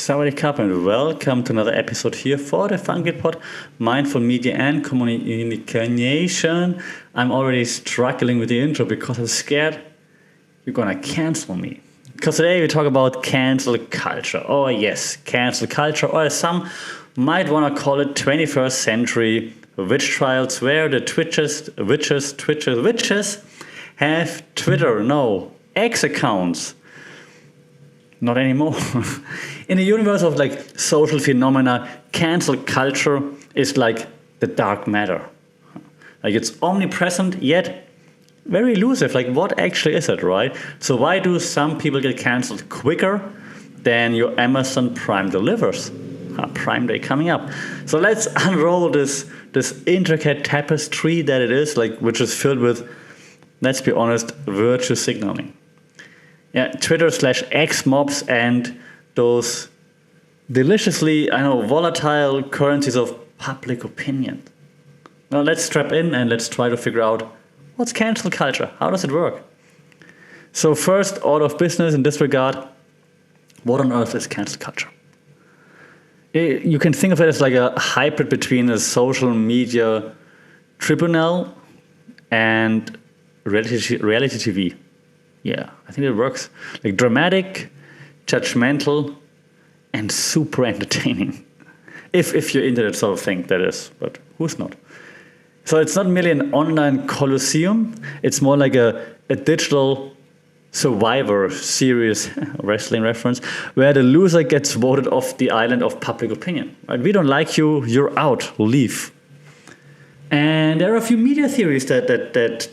Sawadee Cup and welcome to another episode here for the Funky Pod, Mindful Media and Communication. I'm already struggling with the intro because I'm scared you're gonna cancel me. Because today we talk about cancel culture. Oh yes, cancel culture, or as some might wanna call it 21st century witch trials where the witches have X accounts. Not anymore. In the universe of like social phenomena, cancel culture is like the dark matter. Like it's omnipresent yet very elusive. Like what actually is it, right? So why do some people get cancelled quicker than your Amazon Prime delivers? Prime Day coming up. So let's unroll this intricate tapestry that it is, like which is filled with, let's be honest, virtue signaling. Yeah, Twitter/X mobs and those deliciously, volatile currencies of public opinion. Now let's strap in and let's try to figure out what's cancel culture. How does it work? So first, order of business in this regard, what on earth is cancel culture? You can think of it as like a hybrid between a social media tribunal and reality TV. Yeah, I think it works. Like dramatic, judgmental, and super entertaining. If you're into that sort of thing, that is. But who's not? So it's not merely an online coliseum. It's more like a digital Survivor Series wrestling reference, where the loser gets voted off the island of public opinion. Right? We don't like you. You're out. Leave. And there are a few media theories that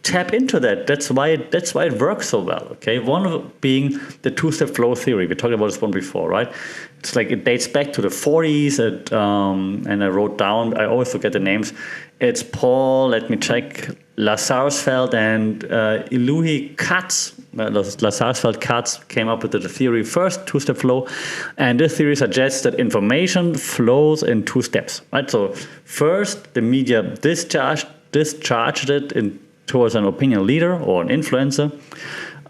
tap into that. That's why it works so well. Okay, one of being the two-step flow theory. We talked about this one before, right? It's like it dates back to the 40s. And I wrote down. I always forget the names. It's Paul. Let me check. Lazarsfeld and Eluhi Katz. Lazarsfeld Katz came up with the theory first, two-step flow, and this theory suggests that information flows in two steps. Right. So first, the media discharged it towards an opinion leader or an influencer.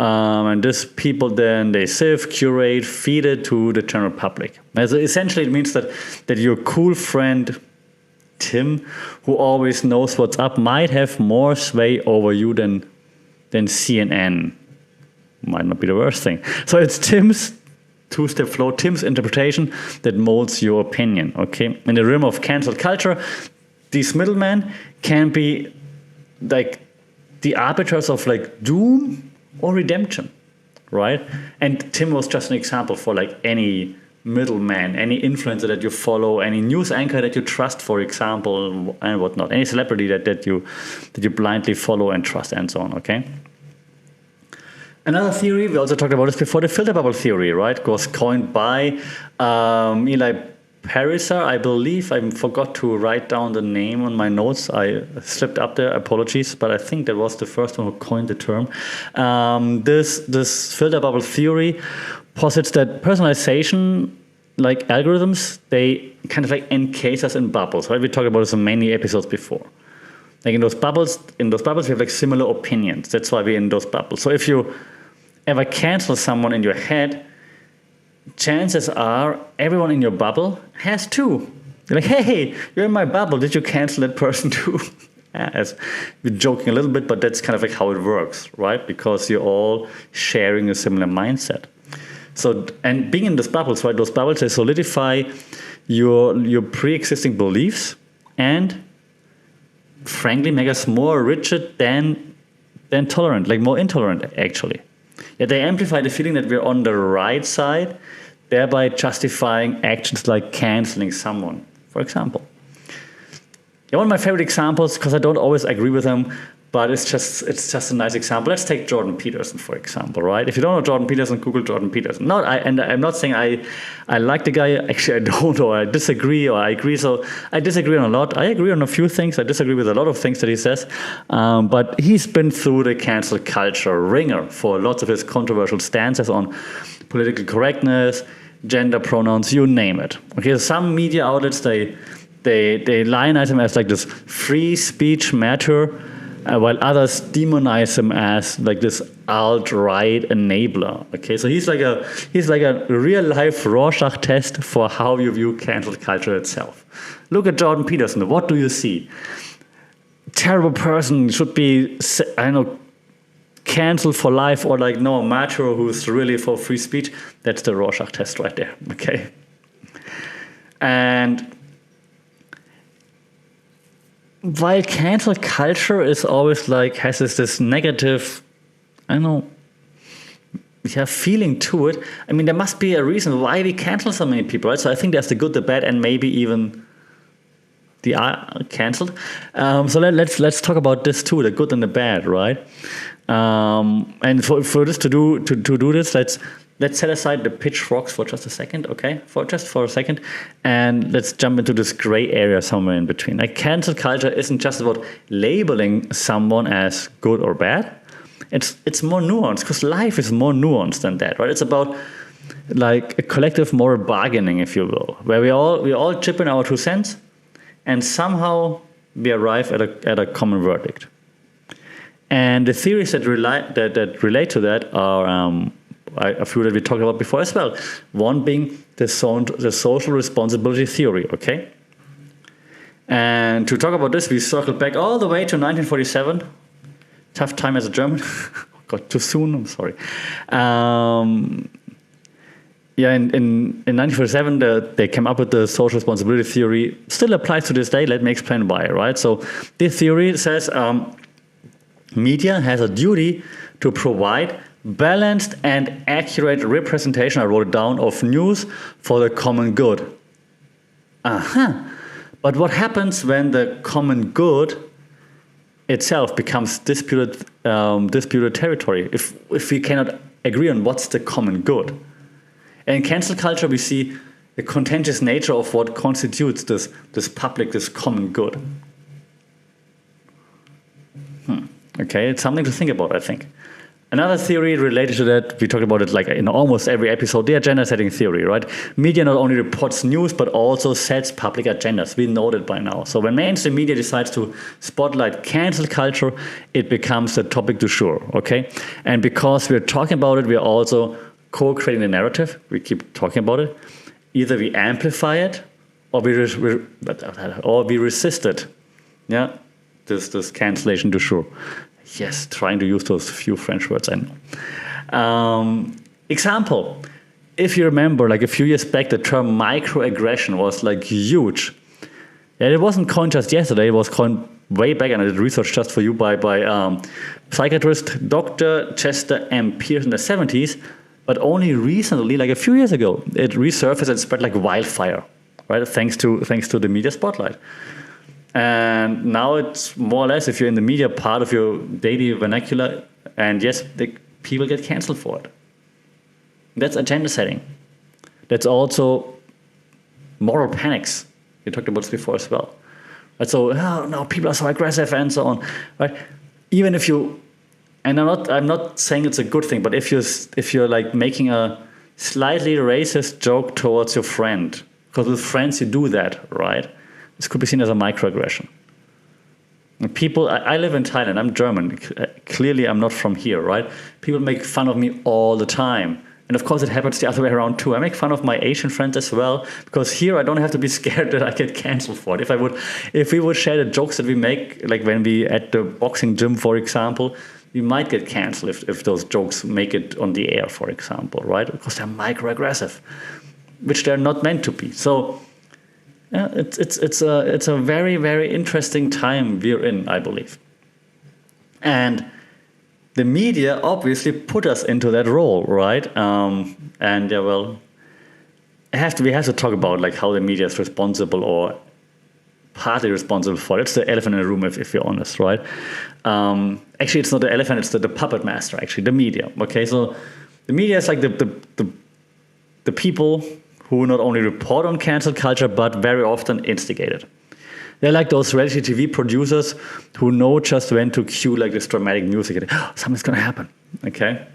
And this people then they sieve, curate, feed it to the general public. And so essentially it means that your cool friend Tim, who always knows what's up, might have more sway over you than CNN. Might not be the worst thing. So it's Tim's two-step flow, Tim's interpretation that molds your opinion. Okay. In the realm of cancel culture, these middlemen can be like the arbiters of like doom or redemption, right? And Tim was just an example for like any middleman, any influencer that you follow, any news anchor that you trust, for example, and whatnot, any celebrity that you blindly follow and trust, and so on. Okay. Another theory, we also talked about this before, the filter bubble theory, right? It was coined by Eli Pariser, I believe. I forgot to write down the name on my notes. I slipped up there. Apologies, but I think that was the first one who coined the term. This filter bubble theory posits that personalization, like algorithms, they kind of like encase us in bubbles. Right? We talked about this in many episodes before. Like in those bubbles, we have like similar opinions. That's why we're in those bubbles. So if you ever cancel someone in your head, chances are everyone in your bubble has too. You're like, hey, you're in my bubble. Did you cancel that person too? As we're joking a little bit, but that's kind of like how it works, right? Because you're all sharing a similar mindset. So, and being in those bubbles, right? Those bubbles, they solidify your pre-existing beliefs and, frankly, make us more rigid than tolerant, like more intolerant, actually. Yet they amplify the feeling that we're on the right side, thereby justifying actions like canceling someone, for example. Yeah, one of my favorite examples, because I don't always agree with them, but it's just a nice example. Let's take Jordan Peterson, for example, right? If you don't know Jordan Peterson, Google Jordan Peterson. I'm not saying I like the guy. Actually, I don't, or I disagree, or I agree. So I disagree on a lot. I agree on a few things. I disagree with a lot of things that he says. But he's been through the cancel culture ringer for lots of his controversial stances on political correctness, gender pronouns, you name it. Okay, so some media outlets, they lionize him as like this free speech martyr, while others demonize him as like this alt-right enabler. Okay, so he's like a real-life Rorschach test for how you view cancel culture itself. Look at Jordan Peterson. What do you see? Terrible person, should be, I don't know, canceled for life, or like no, macho who's really for free speech. That's the Rorschach test right there. Okay, and while cancel culture is always like has this negative, I don't know, feeling to it. I mean, there must be a reason why we cancel so many people, right? So I think there's the good, the bad, and maybe even the cancelled. So let's talk about this too, the good and the bad, right? And for this to do this, let's set aside the pitchforks for just a second, okay? For a second, and let's jump into this gray area somewhere in between. Like, cancel culture isn't just about labeling someone as good or bad. It's more nuanced, because life is more nuanced than that, right? It's about like a collective moral bargaining, if you will, where we all chip in our 2 cents, and somehow we arrive at a common verdict. And the theories that relate to that are a few that we talked about before as well. One being the social responsibility theory, okay? And to talk about this, we circle back all the way to 1947. Tough time as a German. Got too soon, I'm sorry. In 1947, they came up with the social responsibility theory. Still applies to this day. Let me explain why, right? So this theory says media has a duty to provide balanced and accurate representation, I wrote it down, of news for the common good. But what happens when the common good itself becomes disputed territory, if we cannot agree on what's the common good? And in cancel culture, we see the contentious nature of what constitutes this public, this common good. Okay, it's something to think about, I think. Another theory related to that, we talked about it like in almost every episode, the agenda setting theory, right? Media not only reports news, but also sets public agendas. We know that by now. So when mainstream media decides to spotlight cancel culture, it becomes the topic du jour, okay? And because we're talking about it, we're also co-creating the narrative. We keep talking about it. Either we amplify it, or we resist it. Yeah, this cancellation du jour. Yes, trying to use those few French words, I know. Example, if you remember, like a few years back, the term microaggression was like huge. And it wasn't coined just yesterday, it was coined way back, and I did research just for you by psychiatrist Dr. Chester M. Pierce in the 70s, but only recently, like a few years ago, it resurfaced and spread like wildfire, right? Thanks to the media spotlight. And now it's more or less, if you're in the media part of your daily vernacular, and yes, people get canceled for it. That's agenda setting. That's also moral panics. We talked about this before as well. Right? So, oh, no, people are so aggressive and so on. Right? Even if you, and I'm not saying it's a good thing, but if you're like making a slightly racist joke towards your friend, because with friends you do that, right? This could be seen as a microaggression. And people, I live in Thailand, I'm German. Clearly, I'm not from here, right? People make fun of me all the time. And of course, it happens the other way around too. I make fun of my Asian friends as well, because here I don't have to be scared that I get canceled for it. If we would share the jokes that we make, like when we at the boxing gym, for example, we might get canceled if those jokes make it on the air, for example, right? Because they're microaggressive, which they're not meant to be. So, yeah, it's a very, very interesting time we're in, I believe. And the media obviously put us into that role, right? And yeah, well, we have to talk about like how the media is responsible or partly responsible for it. It's the elephant in the room, if you're honest, right? Actually, it's not the elephant; it's the puppet master. Actually, the media. Okay, so the media is like the people who not only report on cancel culture, but very often instigate it. They're like those reality TV producers who know just when to cue like this dramatic music. And, oh, something's going to happen, okay?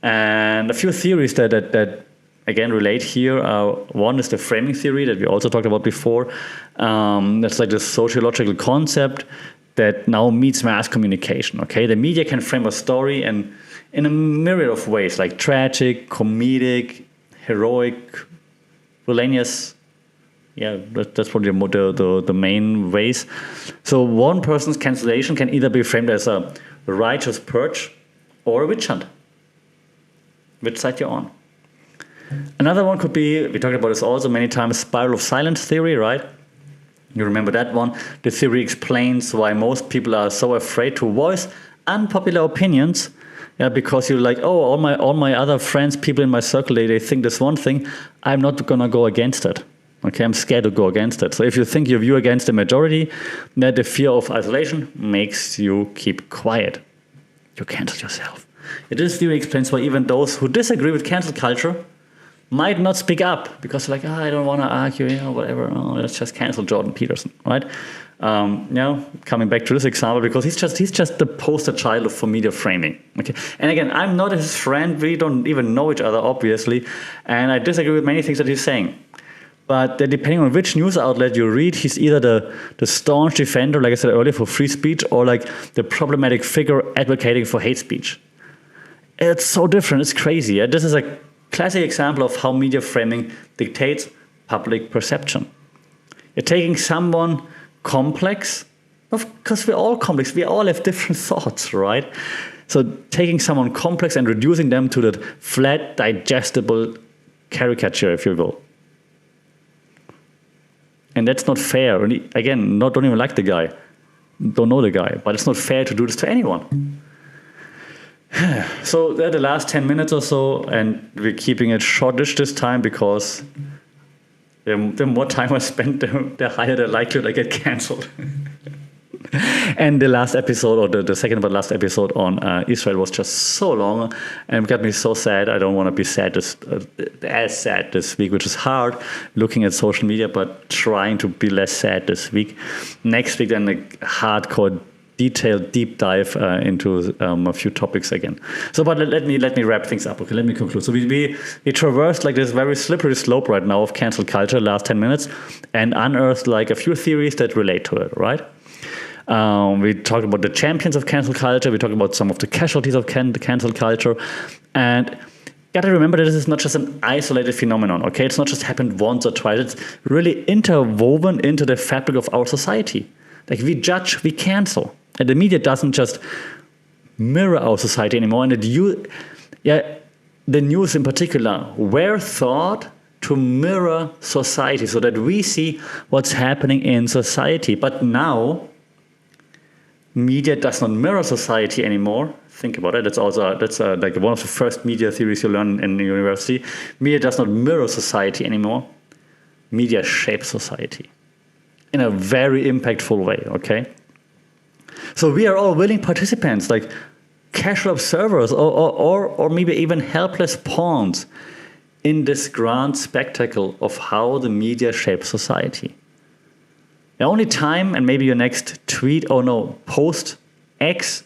And a few theories that again relate here. One is the framing theory that we also talked about before. That's like the sociological concept that now meets mass communication. Okay, the media can frame a story in a myriad of ways, like tragic, comedic, heroic, villainous. Yeah, that's probably the main ways. So one person's cancellation can either be framed as a righteous purge or a witch hunt. Which side you're on? Another one could be, we talked about this also many times, spiral of silence theory, right? You remember that one? The theory explains why most people are so afraid to voice unpopular opinions. Yeah, because you're like, oh, all my other friends, people in my circle, they think this one thing, I'm not gonna go against it. Okay, I'm scared to go against it. So if you think your view against the majority, then the fear of isolation makes you keep quiet. You cancel yourself. This theory explains why even those who disagree with cancel culture might not speak up because they're like, I don't want to argue, whatever. Oh, let's just cancel Jordan Peterson, right? Coming back to this example, because he's just the poster child for media framing. Okay, and again, I'm not his friend. We don't even know each other, obviously, and I disagree with many things that he's saying. But depending on which news outlet you read, he's either the staunch defender, like I said earlier, for free speech, or like the problematic figure advocating for hate speech. It's so different. It's crazy. Yeah? This is a classic example of how media framing dictates public perception. You're taking someone complex, because we're all complex. We all have different thoughts, right? So taking someone complex and reducing them to that flat, digestible caricature, if you will. And that's not fair. And again, don't even like the guy. Don't know the guy. But it's not fair to do this to anyone. So they're the last 10 minutes or so, and we're keeping it shortish this time because the more time I spend, the higher the likelihood I get cancelled. And the last episode, or the second but last episode on Israel was just so long and it got me so sad. I don't want to be sad as sad this week, which is hard looking at social media, but trying to be less sad this week. Next week, then a hardcore, detailed, deep dive into a few topics again. So, but let me wrap things up. Okay, let me conclude. So we traversed like this very slippery slope right now of cancel culture, last 10 minutes, and unearthed like a few theories that relate to it, right? We talked about the champions of cancel culture. We talked about some of the casualties of cancel culture. And you got to remember that this is not just an isolated phenomenon, okay? It's not just happened once or twice. It's really interwoven into the fabric of our society. Like we judge, we cancel. And the media doesn't just mirror our society anymore. And the news in particular were thought to mirror society so that we see what's happening in society. But now, media does not mirror society anymore. Think about it. That's like one of the first media theories you learn in the university. Media does not mirror society anymore. Media shapes society in a very impactful way, okay? So we are all willing participants, like casual observers or maybe even helpless pawns in this grand spectacle of how the media shapes society. The only time, and maybe your next tweet, post, X,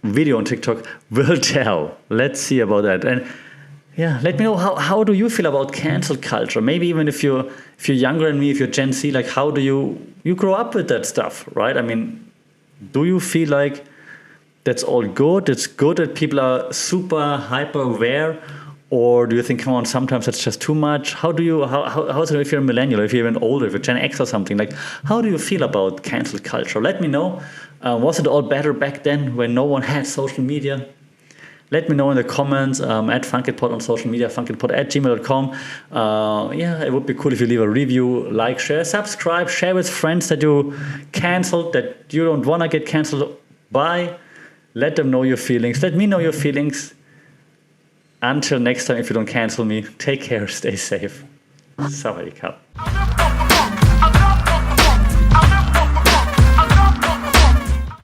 video on TikTok will tell. Let's see about that. And yeah, let me know how do you feel about cancel culture? Maybe even if you're younger than me, if you're Gen Z, like how do you grow up with that stuff, right? I mean, do you feel like that's all good? It's good that people are super hyper aware, or do you think, come on, sometimes that's just too much? How is it if you're a millennial, if you're even older, if you're Gen X or something? Like, how do you feel about cancel culture? Let me know. Was it all better back then when no one had social media? Let me know in the comments at FunkitPod on social media, funkitpod@gmail.com. It would be cool if you leave a review, like, share, subscribe, share with friends that you canceled, that you don't want to get canceled by. Let them know your feelings. Let me know your feelings. Until next time, if you don't cancel me, take care, stay safe. Sawadee Krap.